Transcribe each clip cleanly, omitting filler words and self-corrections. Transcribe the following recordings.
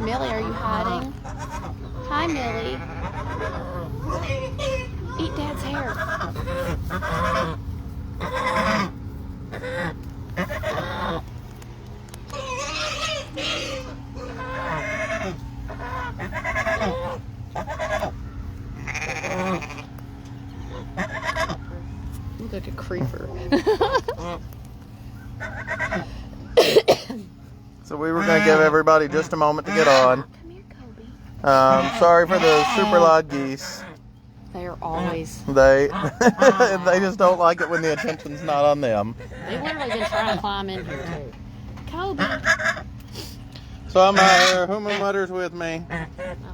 Millie, are you hiding? Hi, Millie. Eat Dad's hair. Look like a creeper. So we were going to give everybody just a moment to get on. Come here, Kobe. Sorry for the super loud geese. They are always. They just don't like it when the attention's not on them. They've literally been trying to climb in here too. Kobe. So I'm out here. Human Mutter's with me. I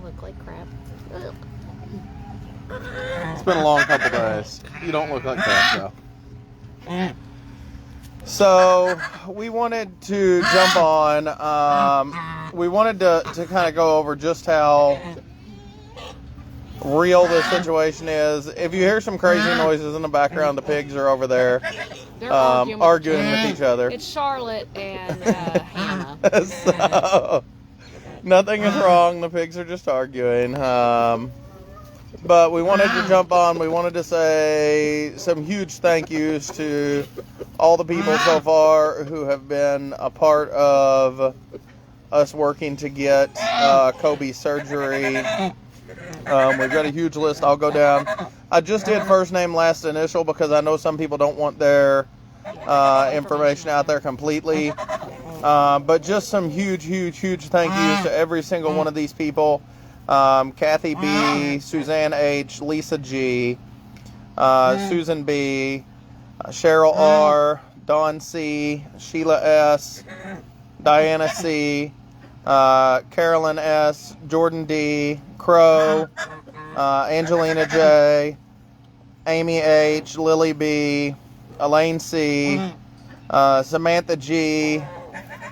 look like crap. Ugh. It's been a long couple days. You don't look like that, though. So we wanted to jump on. We wanted to kind of go over just how real this situation is. If you hear some crazy noises in the background, the pigs are over there They're arguing with each other. It's Charlotte and Hannah. So, nothing is wrong. The pigs are just arguing. But we wanted to jump on. We wanted to say some huge thank yous to all the people so far who have been a part of us working to get Kobe's surgery. We've got a huge list. I'll go down. I just did first name, last initial because I know some people don't want their information out there completely. But just some huge thank yous to every single one of these people. Kathy B, Suzanne H, Lisa G, Susan B, Cheryl R, Dawn C, Sheila S, Diana C, Carolyn S, Jordan D, Crow, Angelina J, Amy H, Lily B, Elaine C, Samantha G,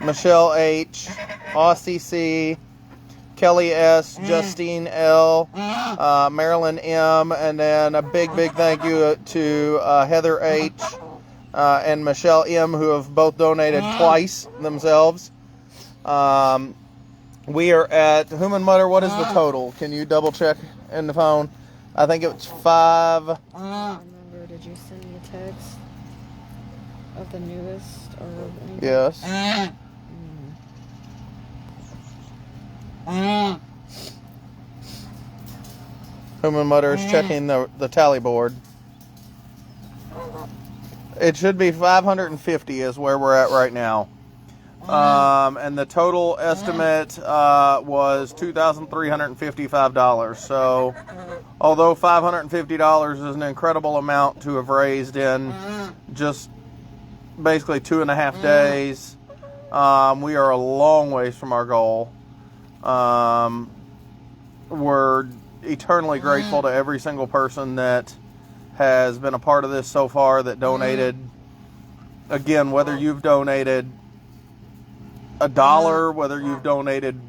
Michelle H, Aussie C, Kelly S, Justine L, Marilyn M, and then a big thank you to Heather H and Michelle M, who have both donated twice themselves. We are at Human Mutter. What is the total? Can you double check in the phone? I think it's 5. Remember, did you send me a text of the newest or anything? Yes. Human Mutter is checking the tally board. It should be 550 is where we're at right now. And the total estimate was $2,355. So, although $550 is an incredible amount to have raised in just basically 2.5 days, we are a long ways from our goal. We're eternally grateful to every single person that has been a part of this so far, that donated. Again, whether you've donated $1, whether you've donated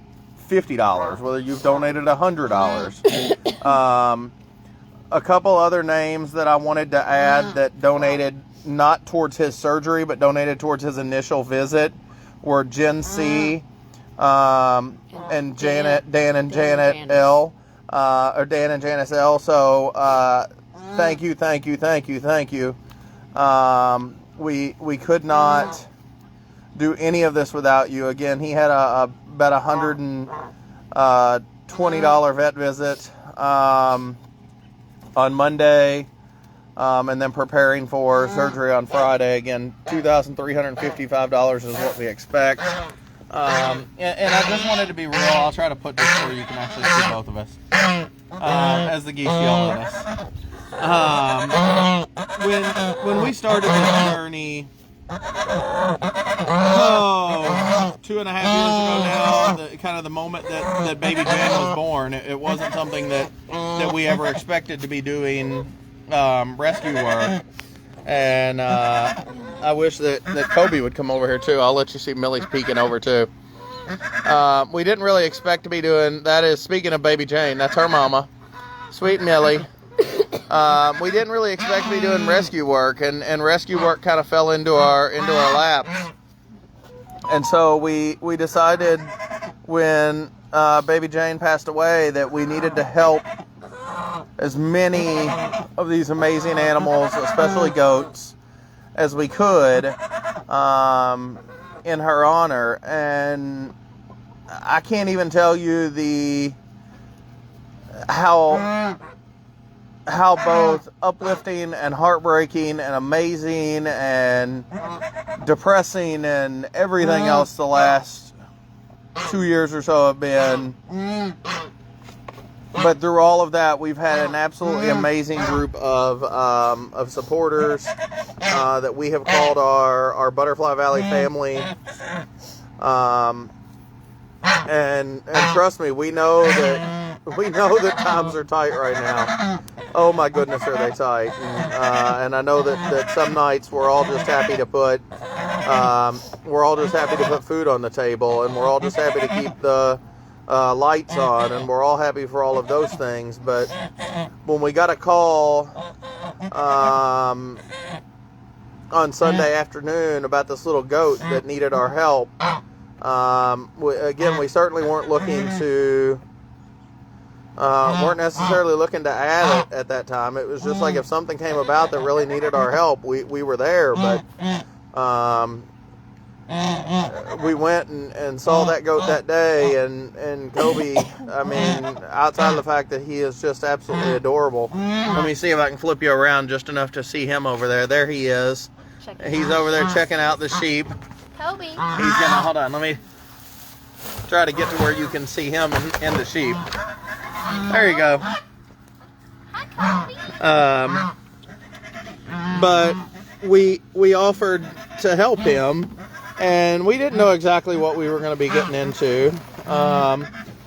$50, whether you've donated $100. A couple other names that I wanted to add that donated not towards his surgery, but donated towards his initial visit were Jen C, and Dan and Janet L, or Dan and Janice L. So thank you. We could not do any of this without you. Again, he had about $120 vet visit on Monday, and then preparing for surgery on Friday. Again, $2,355 is what we expect. And I just wanted to be real. I'll try to put this where you can actually see both of us as the geese yell at us. When we started this journey, 2.5 years ago now, kind of the moment that baby Jen was born, it wasn't something that we ever expected to be doing rescue work. And I wish that Kobe would come over here too. I'll let you see Millie's peeking over too. We didn't really expect to be doing, that is, speaking of baby Jane, that's her mama, sweet Millie. We didn't really expect to be doing rescue work, and rescue work kind of fell into our laps. And so we decided when baby Jane passed away, that we needed to help as many of these amazing animals, especially goats, as we could in her honor. And I can't even tell you how both uplifting and heartbreaking and amazing and depressing and everything else the last 2 years or so have been. But through all of that, we've had an absolutely amazing group of supporters that we have called our Butterfly Valley family. And trust me, we know that times are tight right now. Oh my goodness, are they tight? And I know that some nights we're all just happy to put food on the table, and we're all just happy to keep the lights on, and we're all happy for all of those things. But when we got a call on Sunday afternoon about this little goat that needed our help, we certainly weren't looking to weren't necessarily looking to add it at that time. It was just like if something came about that really needed our help, we were there. But we went and saw that goat that day, and Kobe, I mean, outside of the fact that he is just absolutely adorable. Let me see if I can flip you around just enough to see him over there. There he is. He's over there checking out the sheep. Kobe. He's gonna, hold on, let me try to get to where you can see him and the sheep. There you go. But we offered to help him, and we didn't know exactly what we were going to be getting into.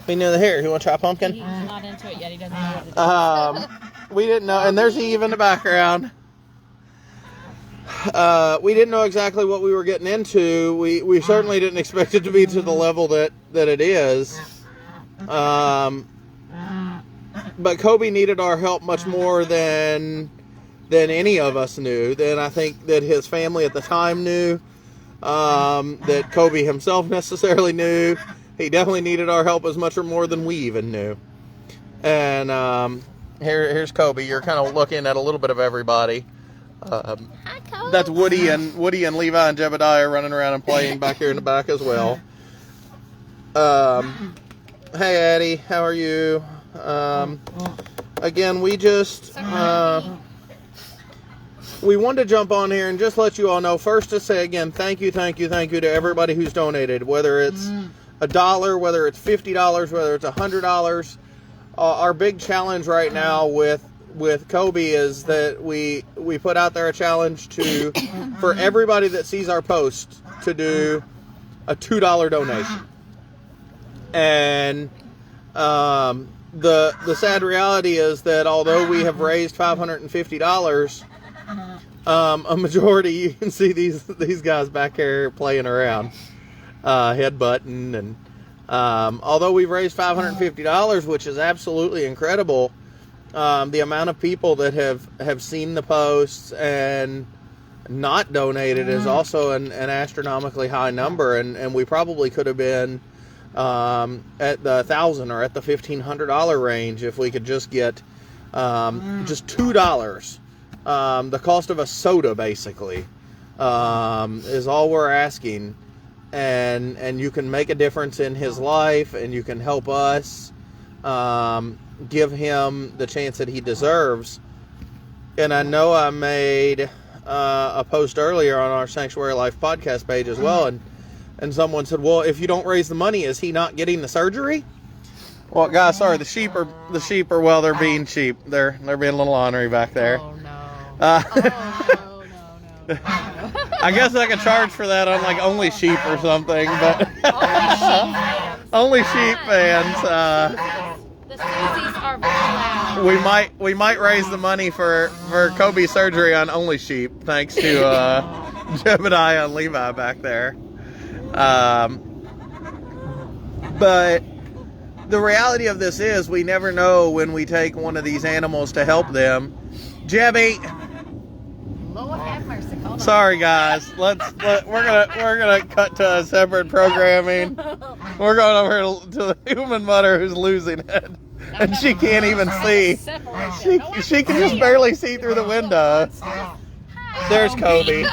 We knew the hair. You want to try pumpkin? He's not into it yet. He doesn't know what to do. We didn't know, and there's Eve in the background. We didn't know exactly what we were getting into. We certainly didn't expect it to be to the level that it is. But Kobe needed our help much more than any of us knew. Than I think that his family at the time knew. That Kobe himself necessarily knew. He definitely needed our help as much or more than we even knew. And here's Kobe. You're kind of looking at a little bit of everybody. Hi, Kobe. That's Woody and Levi and Jebediah running around and playing back here in the back as well. Hey Addie, how are you? Again, we just we wanted to jump on here and just let you all know, first to say again, thank you to everybody who's donated, whether it's $1, whether it's $50, whether it's $100. Our big challenge right now with Kobe is that we put out there a challenge for everybody that sees our post to do a $2 donation. And the sad reality is that although we have raised $550, a majority, you can see these guys back here playing around, headbutting, and although we've raised $550, which is absolutely incredible, the amount of people that have seen the posts and not donated is also an astronomically high number, and we probably could have been at the $1,000 or at the $1,500 range if we could just get just $2. The cost of a soda, basically, is all we're asking, and you can make a difference in his life, and you can help us give him the chance that he deserves. And I know I made a post earlier on our Sanctuary Life podcast page as well, and someone said, well, if you don't raise the money, is he not getting the surgery? Well, guys, sorry, the sheep are well, they're being sheep. They're being a little ornery back there. Oh, no. No. No. I guess I could charge for that on like Only Sheep or something, but Only Sheep fans. The Susies are very loud. We might raise the money for Kobe's surgery on Only Sheep, thanks to Jebediah and Levi back there. But the reality of this is we never know when we take one of these animals to help them. Jebby, Lord have mercy. Hold on. sorry guys, we're gonna cut to a separate programming. We're going over to the human mother who's losing it. And she can't even see. She can just barely see through the window. There's Kobe.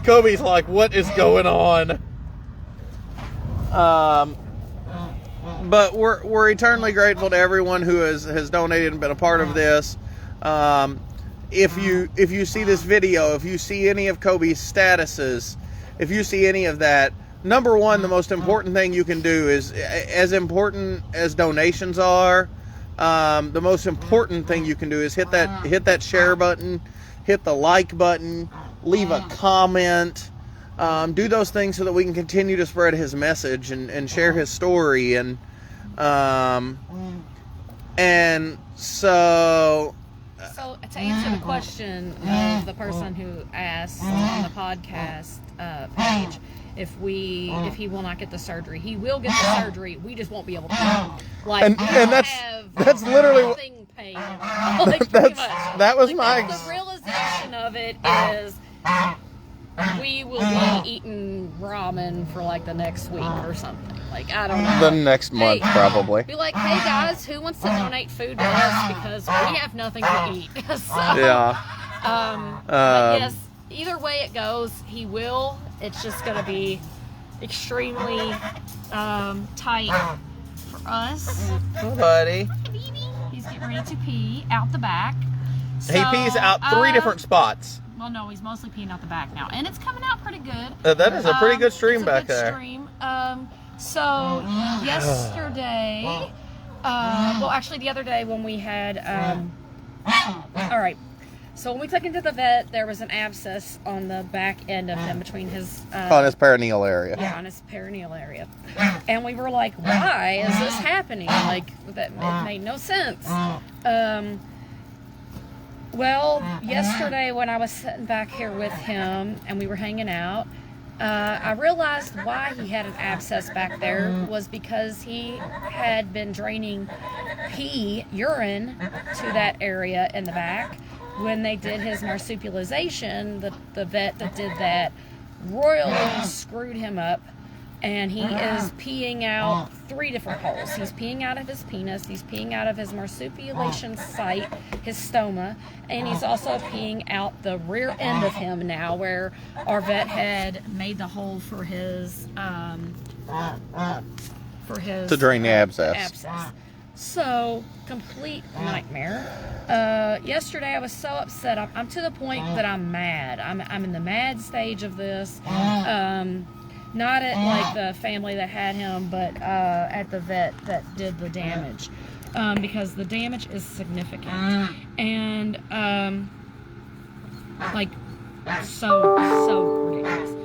Kobe's like, what is going on? But we're eternally grateful to everyone who has donated and been a part of this. If you see this video, if you see any of Kobe's statuses, if you see any of that, number one, the most important thing you can do is, as important as donations are, the most important thing you can do is hit that share button, hit the like button, leave a comment, do those things so that we can continue to spread his message and share his story. And so to answer the question of the person who asked on the podcast page, if he will not get the surgery, he will get the surgery. We just won't be able to. Like, and that's literally what pain. Like, that was like, the realization of it is we will be eating ramen for like the next week or something. Like, I don't know. The next month, probably. Be like, hey guys, who wants to donate food to us because we have nothing to eat? So, yeah. But yes, either way it goes, he will. It's just going to be extremely tight for us. Buddy. He's getting ready to pee out the back. So, he pees out 3 different spots. Well, no, he's mostly peeing out the back now, and it's coming out pretty good. That is a pretty good stream back there. Stream. So yesterday, well, actually the other day when we had, all right. So when we took him to the vet, there was an abscess on the back end of him between his... on his perineal area. Yeah, on his perineal area. And we were like, why is this happening? Like, that it made no sense. Well, yesterday when I was sitting back here with him and we were hanging out, I realized why he had an abscess back there was because he had been draining urine to that area in the back. When they did his marsupialization, the vet that did that royally screwed him up, and he is peeing out 3 different holes. He's peeing out of his penis, he's peeing out of his marsupialization site, his stoma, and he's also peeing out the rear end of him now, where our vet had made the hole for his to drain the abscess. So, complete nightmare. Yesterday I was so upset. I'm to the point that I'm mad. I'm in the mad stage of this. Not at like the family that had him, but at the vet that did the damage. Because the damage is significant. And like so ridiculous.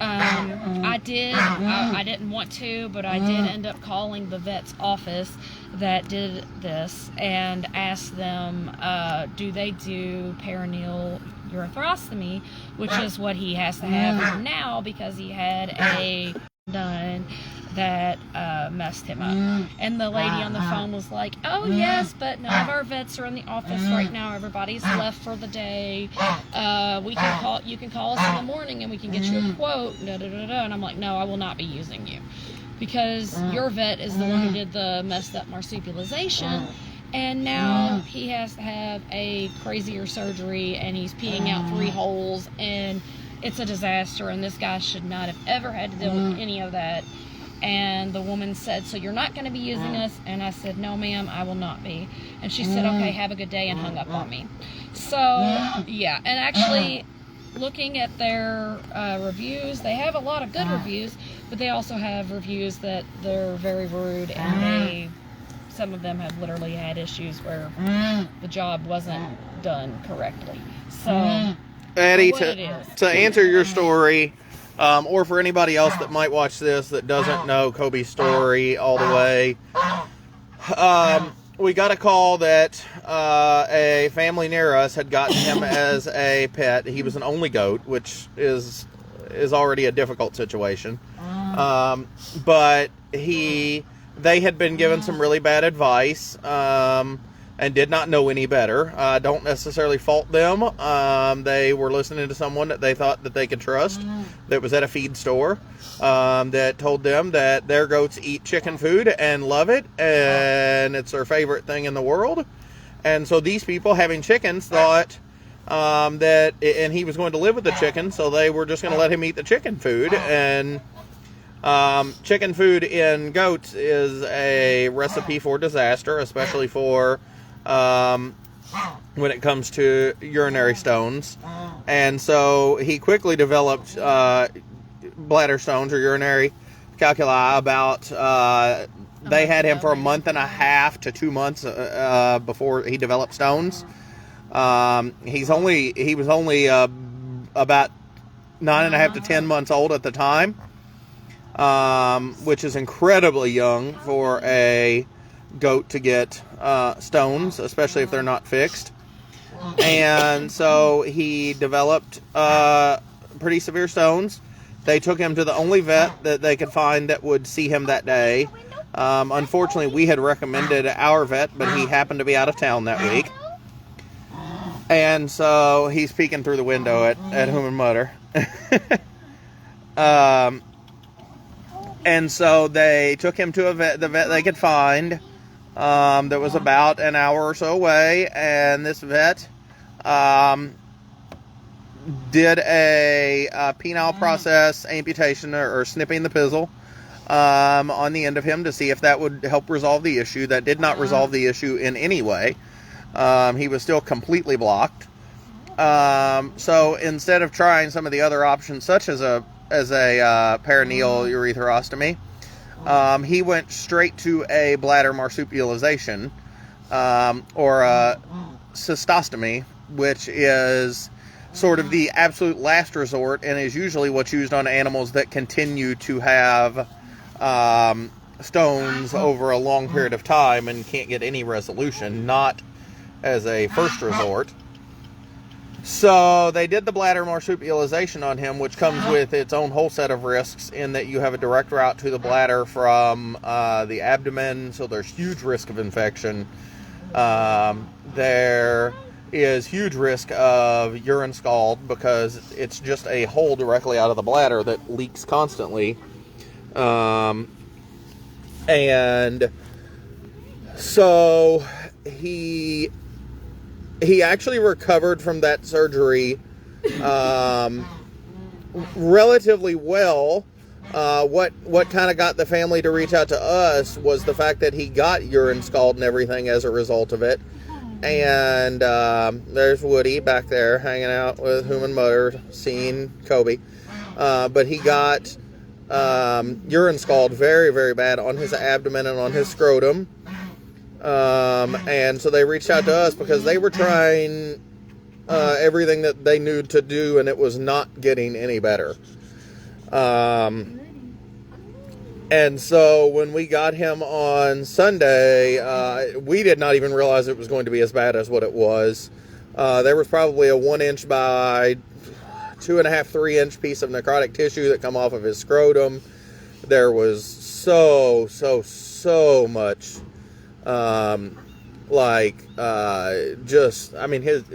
I didn't want to, but I did end up calling the vet's office that did this and asked them, do they do perineal urethrostomy, which is what he has to have now because he had a done that messed him up. And the lady on the phone was like, oh yes, but none of our vets are in the office right now. Everybody's left for the day. You can call us in the morning and we can get you a quote. And I'm like, no, I will not be using you. Because your vet is the one who did the messed up marsupialization. And now he has to have a crazier surgery and he's peeing out 3 holes and it's a disaster and this guy should not have ever had to deal with any of that. And the woman said, so you're not going to be using us? And I said, no ma'am, I will not be. And she said, okay, have a good day, and hung up on me. So yeah, and actually looking at their reviews, they have a lot of good reviews, but they also have reviews that they're very rude and some of them have literally had issues where the job wasn't done correctly. So Eddie, to answer your story, or for anybody else that might watch this that doesn't know Kobe's story all the way, we got a call that a family near us had gotten him as a pet. He was an only goat, which is already a difficult situation. But they had been given some really bad advice, and did not know any better. Don't necessarily fault them. They were listening to someone that they thought that they could trust, that was at a feed store, that told them that their goats eat chicken food and love it, and it's their favorite thing in the world. And so these people, having chickens, thought that, and he was going to live with the chicken, so they were just going to let him eat the chicken food. And chicken food in goats is a recipe for disaster, especially for when it comes to urinary stones. And so he quickly developed bladder stones or urinary calculi. About they had him for a month and a half to 2 months before he developed stones. He was only about 9.5 to 10 months old at the time, which is incredibly young for a goat to get stones, especially if they're not fixed. And so he developed pretty severe stones. They took him to the only vet that they could find that would see him that day. Unfortunately, we had recommended our vet, but he happened to be out of town that week. And so he's peeking through the window at Whom and Mutter. And so they took him to the vet they could find, that was about an hour or so away. And this vet did a penile process amputation, or snipping the pizzle on the end of him to see if that would help resolve the issue. That did not resolve the issue in any way. He was still completely blocked. So instead of trying some of the other options, such as a perineal urethrostomy, he went straight to a bladder marsupialization, or a cystostomy, which is sort of the absolute last resort and is usually what's used on animals that continue to have stones over a long period of time and can't get any resolution, not as a first resort. So they did the bladder marsupialization on him, which comes with its own whole set of risks in that you have a direct route to the bladder from the abdomen, so there's huge risk of infection. There is huge risk of urine scald because it's just a hole directly out of the bladder that leaks constantly. And so he actually recovered from that surgery relatively well. What kind of got the family to reach out to us was the fact that he got urine scald and everything as a result of it. And there's Woody back there hanging out with Whom and Mutter, seeing Kobe. But he got urine scald very, very bad on his abdomen and on his scrotum. And so they reached out to us because they were trying everything that they knew to do, and it was not getting any better. And so when we got him on Sunday, we did not even realize it was going to be as bad as what it was. There was probably a 1 inch by 2.5, 3 inch piece of necrotic tissue that come off of his scrotum. There was so much,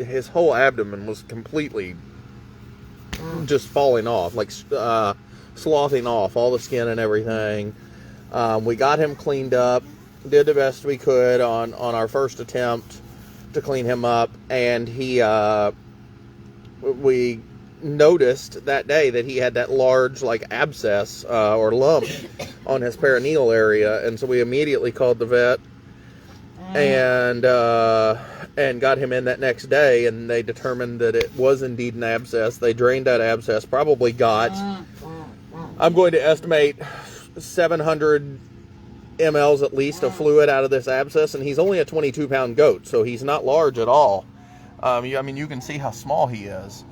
his whole abdomen was completely just falling off, sloughing off all the skin and everything. We got him cleaned up, did the best we could on our first attempt to clean him up, and we noticed that day that he had that large abscess or lump on his perineal area, and so we immediately called the vet and got him in that next day, and they determined that it was indeed an abscess. They drained that abscess, probably got, I'm going to estimate 700 mLs at least of fluid out of this abscess, and he's only a 22-pound goat, so he's not large at all. You can see how small he is.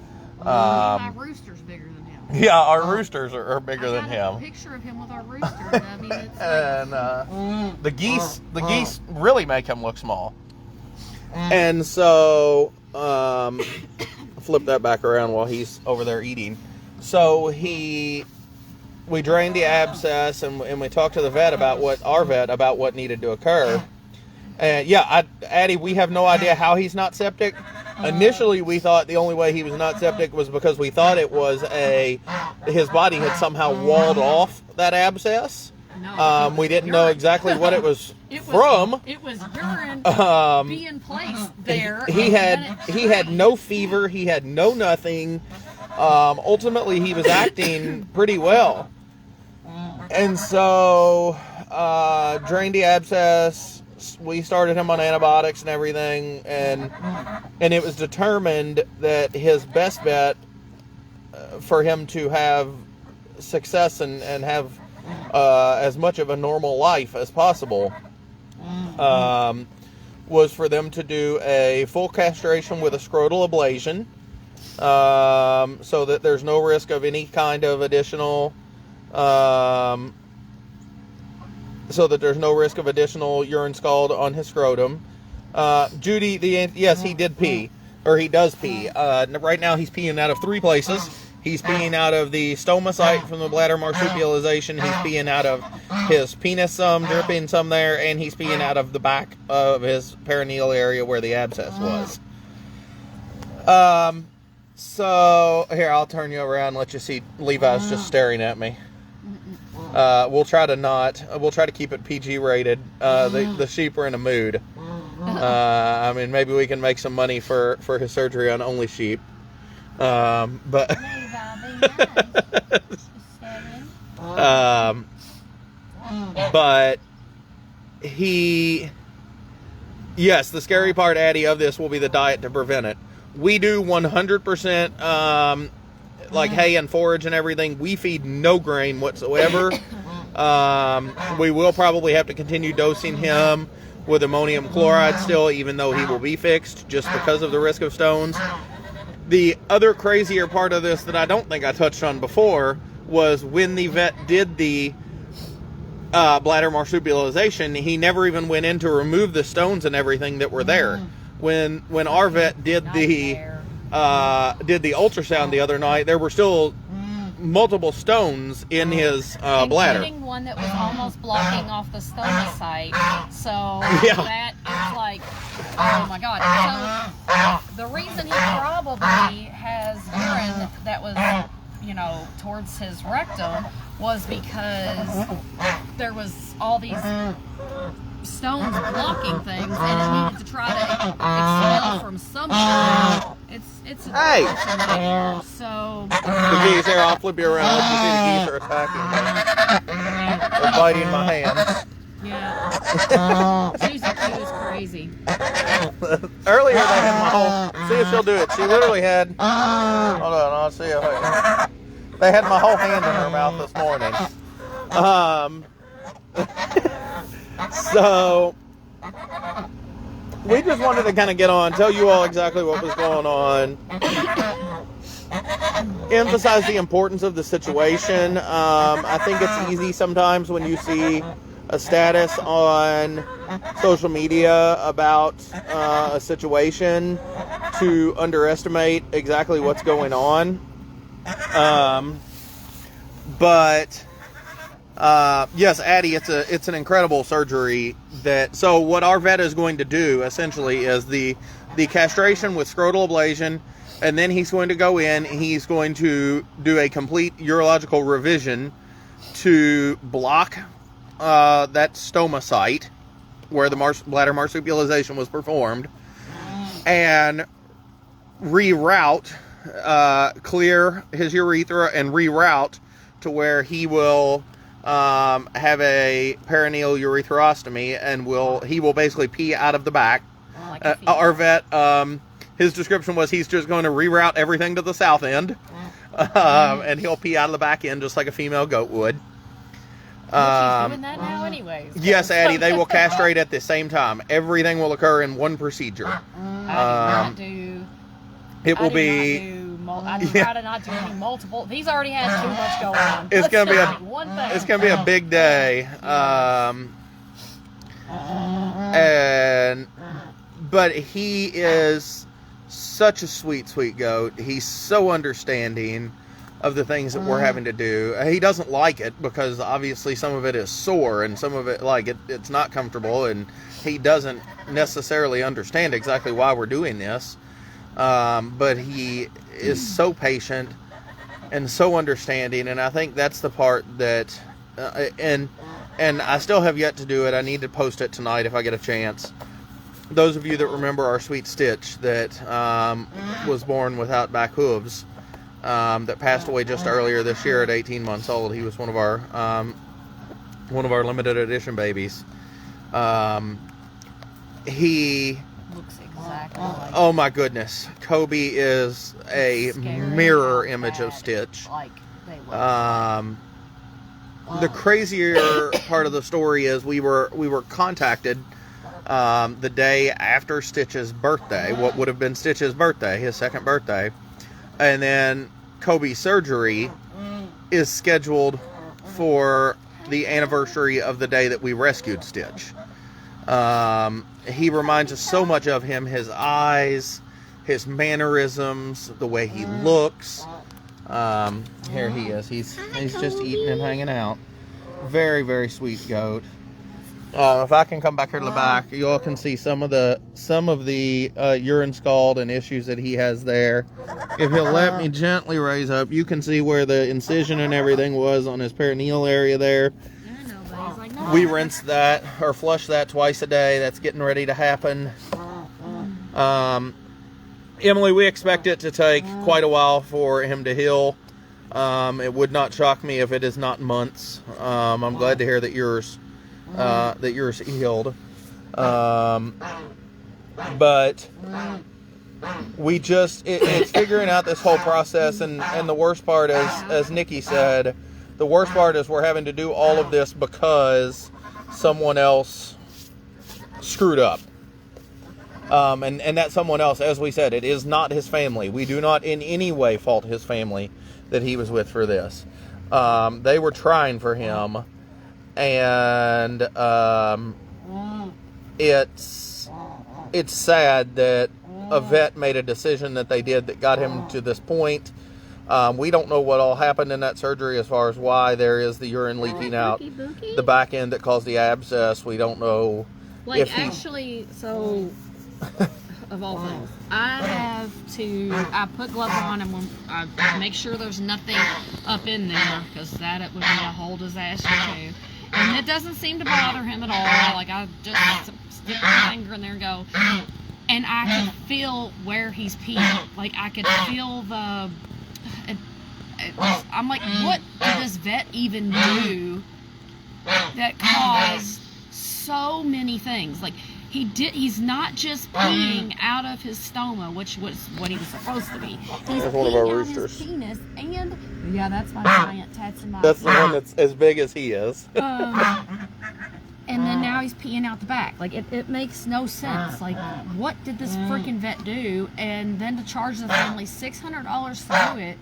My rooster's bigger than him. Yeah, our roosters are bigger than him. I got a picture of him with our rooster. It's and the geese really make him look small. And so, flip that back around while he's over there eating. So we drained the abscess, and we talked to the vet about what needed to occur. And yeah, Addie, we have no idea how he's not septic. Initially, we thought the only way he was not septic was because we thought it was his body had somehow walled off that abscess. No, we didn't know exactly what it was from. It was urine being placed there. He had no fever. He had no nothing. Ultimately, he was acting pretty well. And so, drained the abscess. We started him on antibiotics and everything, and it was determined that his best bet for him to have success and have as much of a normal life as possible was for them to do a full castration with a scrotal ablation, so that there's no risk of any kind of additional urine scald on his scrotum. Judy, yes, he did pee, or he does pee. Right now he's peeing out of 3 places. He's peeing out of the stoma site from the bladder marsupialization. He's peeing out of his penis some, dripping some there, and he's peeing out of the back of his perineal area where the abscess was. So, here, I'll turn you around and let you see Levi's just staring at me. We'll try to keep it PG rated. The sheep are in a mood. I mean, maybe we can make some money for his surgery on only sheep. But yes, the scary part, Addie, of this will be the diet to prevent it. We do 100% like hay and forage and everything. We feed no grain whatsoever. We will probably have to continue dosing him with ammonium chloride still, even though he will be fixed, just because of the risk of stones. The other crazier part of this that I don't think I touched on before was when the vet did the bladder marsupialization, he never even went in to remove the stones and everything that were there. When our vet did the ultrasound the other night, there were still multiple stones in his bladder. Including one that was almost blocking off the stoma site. So Yeah. that is like, oh my God. So the reason he probably has urine that was, towards his rectum was because there was all these stones blocking things, and it needed to try to expel from somewhere. It's Hey! So The geese here, I'll flip you around. Let you see the geese are attacking me. They're biting my hands. yeah, Susie Q is crazy. Earlier they had my whole... See if she'll do it. She literally had... Hold on, I'll see if I... They had my whole hand in her mouth this morning. So... We just wanted to kind of get on, tell you all exactly what was going on, emphasize the importance of the situation. I think it's easy sometimes when you see a status on social media about a situation to underestimate exactly what's going on. But yes, Addie, it's an incredible surgery. So what our vet is going to do essentially is the castration with scrotal ablation, and then he's going to go in. He's going to do a complete urological revision to block that stoma site where the bladder marsupialization was performed, and reroute, clear his urethra and reroute to where he will have a perineal ureterostomy, and he will basically pee out of the back. Our vet, his description was he's just going to reroute everything to the south end, and he'll pee out of the back end just like a female goat would. She's doing that now anyways. Yes, Addie, they will castrate at the same time. Everything will occur in one procedure. I do try to not do any multiple. He's already had too much going on. It's gonna be a big day. But he is such a sweet goat. He's so understanding. of the things that we're having to do. He doesn't like it because obviously some of it is sore and some of it, like, it's not comfortable, and he doesn't necessarily understand exactly why we're doing this. But he is so patient and so understanding, and I think that's the part that, and I still have yet to do it. I need to post it tonight if I get a chance. Those of you that remember our sweet Stitch that was born without back hooves, that passed away just earlier this year at 18 months old. He was one of our limited edition babies. He looks exactly like. Oh my goodness, Kobe is a mirror image of Stitch. Like they look. The crazier part of the story is we were contacted the day after Stitch's birthday, what would have been Stitch's birthday, his second birthday, and then Kobe's surgery is scheduled for the anniversary of the day that we rescued Stitch. He reminds us so much of him, his eyes, his mannerisms, the way he looks. Here he is. He's just eating and hanging out. Very, very sweet goat. If I can come back here to the back, you all can see some of the urine scald and issues that he has there. If he'll let me gently raise up, you can see where the incision and everything was on his perineal area there. We rinse that or flush that twice a day. That's getting ready to happen. Emily, we expect it to take quite a while for him to heal. It would not shock me if it is not months. I'm glad to hear that yours healed. But we just it's figuring out this whole process, and the worst part is, as Nikki said, the worst part is we're having to do all of this because someone else screwed up. And that someone else, as we said, it is not his family. We do not in any way fault his family that he was with for this. They were trying for him, and it's sad that a vet made a decision that they did that got him to this point. We don't know what all happened in that surgery as far as why there is the urine leaking out the back end that caused the abscess. We don't know. Like, actually, so, of all things, I put gloves on and when I make sure there's nothing up in there, because that it would be a whole disaster too. And it doesn't seem to bother him at all. Like, I just stick my finger in there and go, and I can feel where he's peeing. Like, I could feel the... I'm like, what did this vet even do that caused so many things? Like, he's not just peeing out of his stoma, which was what he was supposed to be. He's That's one of our peeing out roosters. his penis, and yeah, that's my giant Tatsumaki. That's the one that's as big as he is. And then now he's peeing out the back. Like, it makes no sense. Like, what did this freaking vet do? And then to charge the family $600 to do it,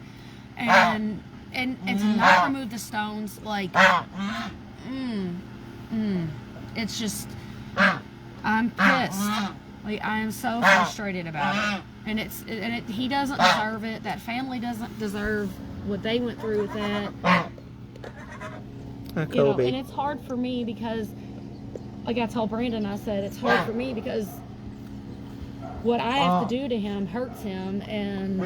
and to not remove the stones, like, it's just, I'm pissed. Like, I am so frustrated about it. And he doesn't deserve it. That family doesn't deserve what they went through with that. You know, and it's hard for me because, like I told Brandon, I said, it's hard for me because what I have to do to him hurts him, and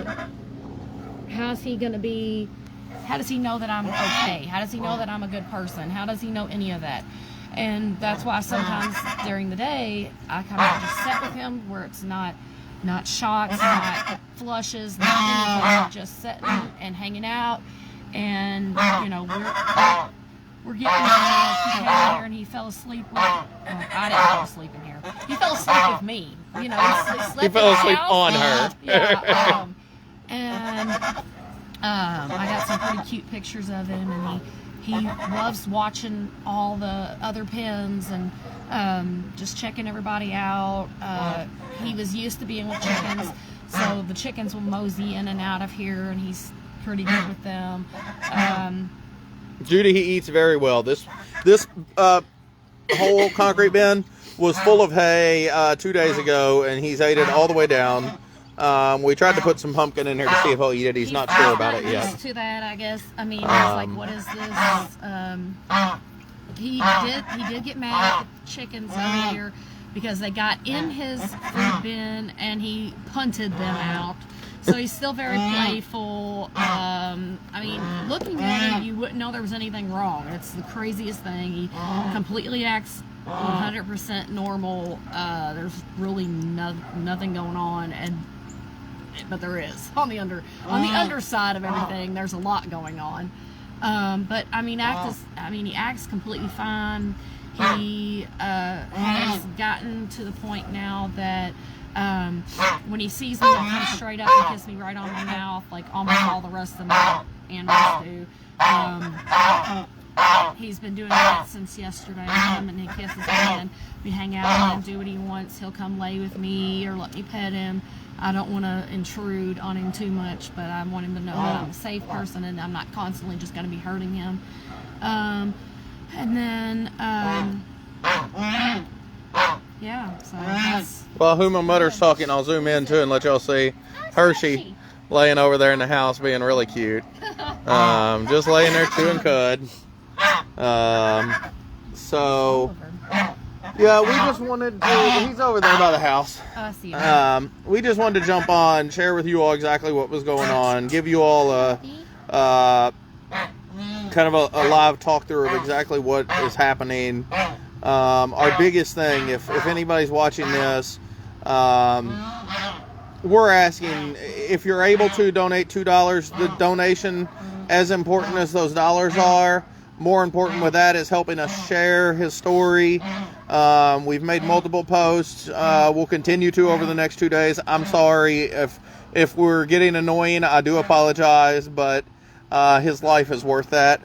how does he know that I'm okay? How does he know that I'm a good person? How does he know any of that? And that's why sometimes during the day, I kind of just sit with him where it's not shots, not flushes, not anything, just sitting and hanging out. And, you know, we're getting he came in here and he fell asleep with, I didn't fall asleep in here. He fell asleep with me. You know, he slept He fell in the asleep house. on her. Yeah, and I got some pretty cute pictures of him, and he loves watching all the other pens and just checking everybody out. He was used to being with chickens, so the chickens will mosey in and out of here, and he's pretty good with them. Judy, he eats very well. This whole concrete bin was full of hay 2 days ago, and he's ate it all the way down. We tried to put some pumpkin in here to see if he'll eat it. He's not sure about it yet. Used to that, I guess. I mean, it's like, what is this? He did get mad at the chickens earlier because they got in his food bin and he punted them out. So he's still very playful. I mean, looking at him, you wouldn't know there was anything wrong. It's the craziest thing. He completely acts 100% normal. There's really nothing going on, but there is on the underside of everything. There's a lot going on. But I mean, he acts completely fine. He has gotten to the point now that when he sees me, he'll come straight up and kiss me right on my mouth, like almost all the rest of my animals do. He's been doing that since yesterday. And he kisses me, and we hang out and do what he wants. He'll come lay with me or let me pet him. I don't want to intrude on him too much, but I want him to know that I'm a safe person and I'm not constantly just going to be hurting him. And then, yeah, so that's... Well, who my mother's talking, I'll zoom in too and let y'all see Hershey laying over there in the house being really cute. Just laying there chewing cud. So, yeah, we just wanted to, he's over there by the house. Oh, I see him. We just wanted to jump on, share with you all exactly what was going on, give you all a kind of a live talk through of exactly what is happening. Our biggest thing, if anybody's watching this, we're asking if you're able to donate $2. The donation, as important as those dollars are, more important with that is helping us share his story. We've made multiple posts. We'll continue to over the next 2 days. I'm sorry if we're getting annoying. I do apologize, but his life is worth that.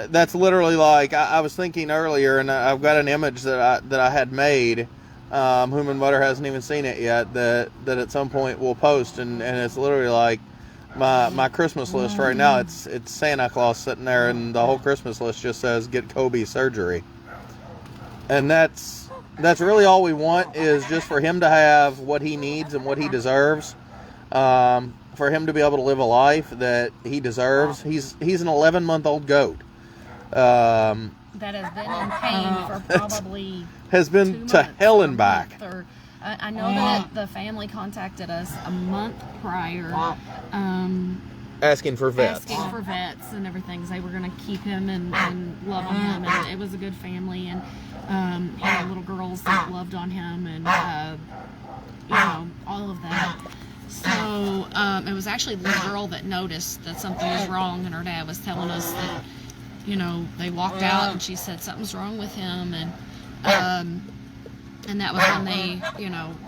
That's literally like I was thinking earlier, and I've got an image that I had made. Whom and Butter hasn't even seen it yet. That at some point we'll post, and it's literally like my Christmas list right now. It's Santa Claus sitting there, and the whole Christmas list just says "Get Kobe surgery," and that's really all we want, is just for him to have what he needs and what he deserves. For him to be able to live a life that he deserves. He's an 11-month-old goat. That has been in pain for probably has been to hell and back. I know that the family contacted us a month prior, asking for vets and everything, because they were going to keep him and love on him, and it was a good family, and he had little girls that loved on him, and all of that. So it was actually the little girl that noticed that something was wrong, and her dad was telling us that, they walked out and she said something's wrong with him, and that was when they,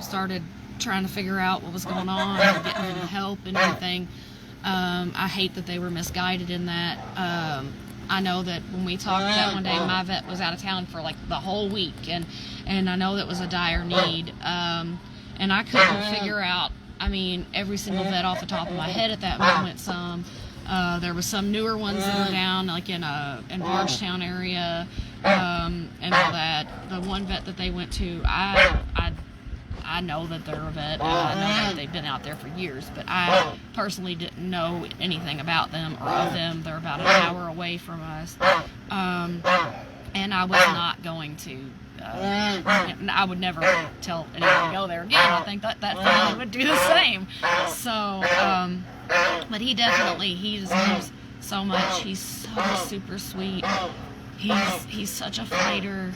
started trying to figure out what was going on and getting him help and everything. I hate that they were misguided in that. I know that when we talked that one day, my vet was out of town for like the whole week, and I know that was a dire need, and I couldn't figure out, every single vet off the top of my head at that moment. There was some newer ones that were down, like in Bardstown area, and all that. The one vet that they went to, I know that they're a vet. I know that they've been out there for years, but I personally didn't know anything about them or of them. They're about an hour away from us, and I was not going to. I would never tell anyone to go there again. I think that family would do the same. So, but he deserves so much. He's so super sweet. He's such a fighter.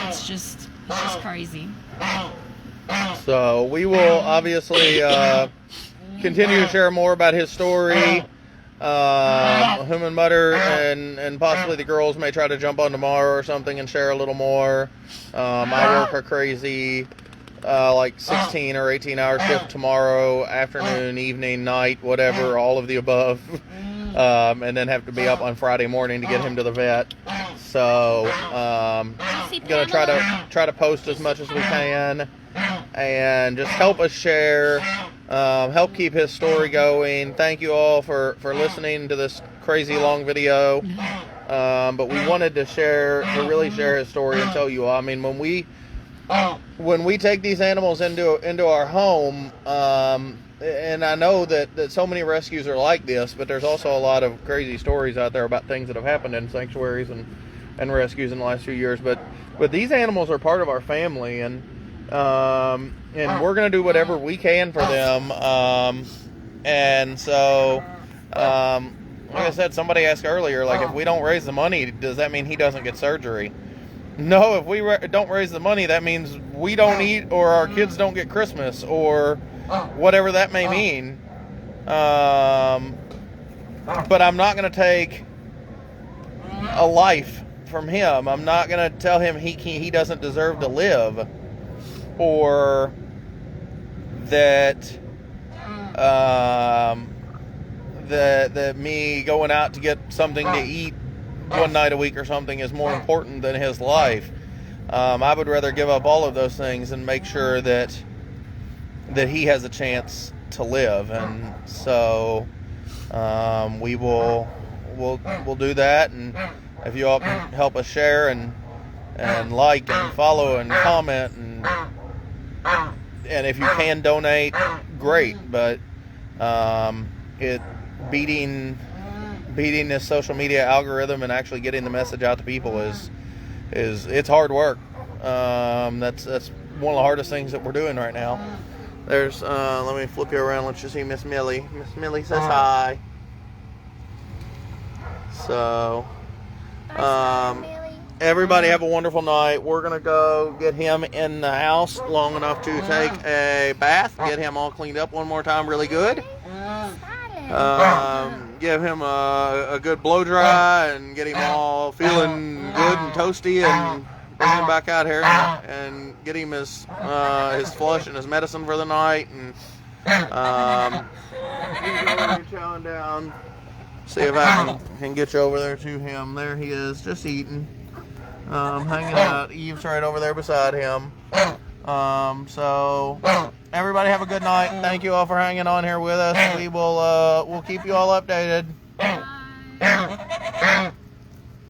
It's just crazy. So we will obviously continue to share more about his story. Him and Mutter and possibly the girls may try to jump on tomorrow or something and share a little more. I work a crazy like 16 or 18 hour shift tomorrow, afternoon, evening, night, whatever, all of the above. And then have to be up on Friday morning to get him to the vet. So gonna try to post as much as we can and just help us share, help keep his story going. Thank you all for listening to this crazy long video. But we wanted to really share his story and tell you all. When when we take these animals into our home, and I know that so many rescues are like this, but there's also a lot of crazy stories out there about things that have happened in sanctuaries and rescues in the last few years. But these animals are part of our family, and we're gonna do whatever we can for them. And so, like I said, somebody asked earlier, like, if we don't raise the money, does that mean he doesn't get surgery? No, if we don't raise the money, that means we don't eat, or our kids don't get Christmas, or whatever that may mean. But I'm not going to take a life from him. I'm not going to tell him he doesn't deserve to live, or that that me going out to get something to eat one night a week or something is more important than his life. I would rather give up all of those things and make sure that he has a chance to live. And so we'll do that. And if you all can help us share and like and follow and comment, and if you can donate, great. But beating this social media algorithm and actually getting the message out to people is it's hard work. That's one of the hardest things that we're doing right now. There's let me flip you around. Let you see Miss Millie. Miss Millie says hi. So everybody have a wonderful night. We're gonna go get him in the house long enough to take a bath, get him all cleaned up one more time really good. Give him a good blow dry and get him all feeling good and toasty, and bring him back out here and get him his flush and his medicine for the night. And he's over here chowing down. See if I can get you over there to him. There he is, just eating, hanging out. Eve's right over there beside him. So everybody have a good night. Thank you all for hanging on here with us. We'll keep you all updated.